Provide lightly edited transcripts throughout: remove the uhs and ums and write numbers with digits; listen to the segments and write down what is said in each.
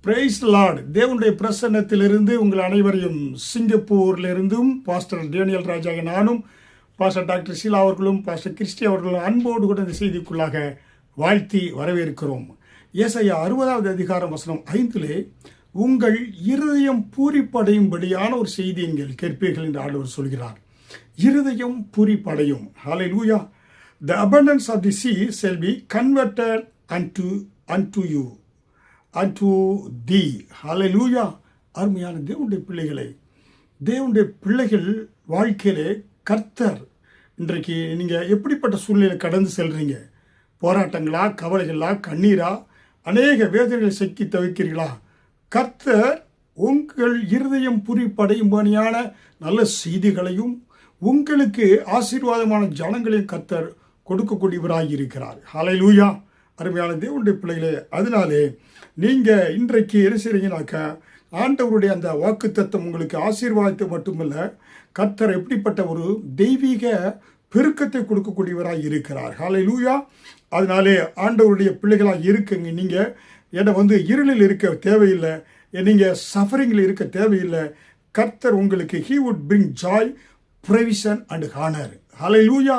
Price Lord. தேவனுடைய பிரசன்னத்திலிருந்து உங்கள் அனைவரையும் சிங்கப்பூரிலிருந்தும் பாஸ்டர் டேனியல் ராஜா நானும் பாஸ்டர் டாக்டர் ஷீலா அவர்களும் பாஸ்டர் கிறிஸ்டி அவர்களும் அன்போடு கூட இந்த செய்திக்குள்ளாக வாழ்த்தி வரவேற்கிறோம். ஏசாயா 60வது அதிகாரம் வசனம் 5 உங்கள் இருதயம் பூரிப்படையும்படியான ஒரு செய்தி நீங்கள் கேட்பீர்கள் என்று ஆண்டவர் சொல்கிறார். இருதயம் பூரிப்படையும். ஹல்லேலூயா. The abundance of the sea shall be converted unto you. unto thee. ஹல்லேலூயா. அருமையான தேவனுடைய பிள்ளைகளை, தேவனுடைய பிள்ளைகள் வாழ்க்கையிலே கர்த்தர் இன்றைக்கு நீங்கள் எப்படிப்பட்ட சூழ்நிலை கடந்து செல்றீங்க? போராட்டங்களா, கவலைகளா, கண்ணீரா, அநேக வேதனைகளை சிக்கி தவிக்கிறீர்களா? கர்த்தர் உங்கள் இருதயம் பூரிப்படையும்படியான நல்ல செய்திகளையும் உங்களுக்கு ஆசீர்வாதமான ஜனங்களையும் கர்த்தர் கொடுக்கக்கூடியவராக இருக்கிறார். ஹல்லேலூயா. அருமையான தேவனுடைய பிள்ளைகளே, அதனாலே நீங்கள் இன்றைக்கு என்ன செய்கிறீங்கனாக்கா, ஆண்டவருடைய அந்த வாக்குத்தத்தம் உங்களுக்கு ஆசீர்வாதத்தை மட்டுமல்ல, கர்த்தர் எப்படிப்பட்ட ஒரு தெய்வீக பெருக்கத்தை கொடுக்கக்கூடியவராக இருக்கிறார். ஹல்லேலூயா. அதனாலே ஆண்டவருடைய பிள்ளைகளாக இருக்குங்க. நீங்கள் என்னை இருளில் இருக்க தேவையில்லை, நீங்கள் சஃபரிங்கில் இருக்க தேவையில்லை. கர்த்தர் உங்களுக்கு he would bring joy, provision and honor. ஹல்லேலூயா.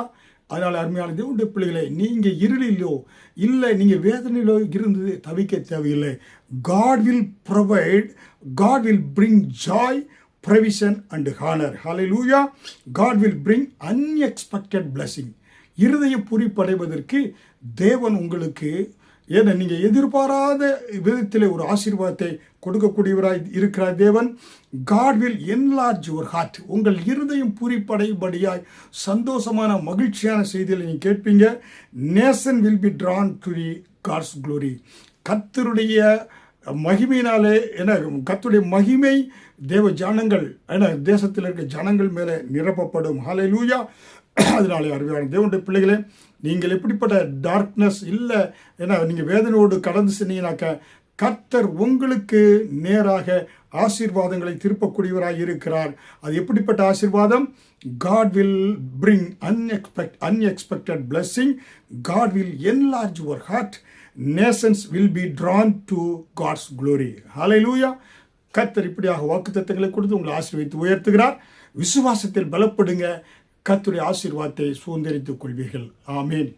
அதனால் அருமையான தேவனுடைய பிள்ளைகளை, நீங்கள் இருளிலோ இல்லை நீங்கள் வேதனையிலோ இருந்து தவிக்க தேவையில்லை. God will provide, God will bring joy, provision and honor. Hallelujah. God will bring unexpected blessing. இருதயம் பூரிப்படைவதற்கு தேவன் உங்களுக்கு நீங்கள் எதிர்பாராத விதத்தில் ஒரு ஆசீர்வாதத்தை கொடுக்கக்கூடியவராய் இருக்கிறார் தேவன். God will enlarge your heart. உங்கள் இருதயம் பூரிப்படைபடியாய் சந்தோஷமான மகிழ்ச்சியான செய்திகளை நீங்கள் கேட்பீங்க. Nation will be drawn to the God's glory. கர்த்தருடைய மகிமையினாலே கர்த்தருடைய மகிமை தேவ ஜனங்கள் தேசத்தில் இருக்க ஜனங்கள் மேலே நிரப்பப்படும். ஹல்லேலூயா. அதனாலே அருமையான தேவனுடைய பிள்ளைகளே, நீங்கள் எப்படிப்பட்ட டார்க்னஸ் இல்லை நீங்கள் வேதனையோடு கடந்து சென்னீங்கனாக்க, கர்த்தர் உங்களுக்கு நேராக ஆசீர்வாதங்களை திருப்பக்கூடியவராக இருக்கிறார். அது எப்படிப்பட்ட ஆசீர்வாதம்? God will bring unexpected blessing. God will enlarge your heart. Nations will be drawn to God's glory. Hallelujah. கர்த்தர் இப்படியாக வாக்குத்தத்தங்களை கொடுத்து உங்களை ஆசீர்வதித்து உயர்த்துகிறார். விசுவாசத்தில் பலப்படுங்க. கர்த்தருடைய ஆசீர்வாதத்தை சுதந்தரித்துக் கொள்வீர்கள். ஆமேன்.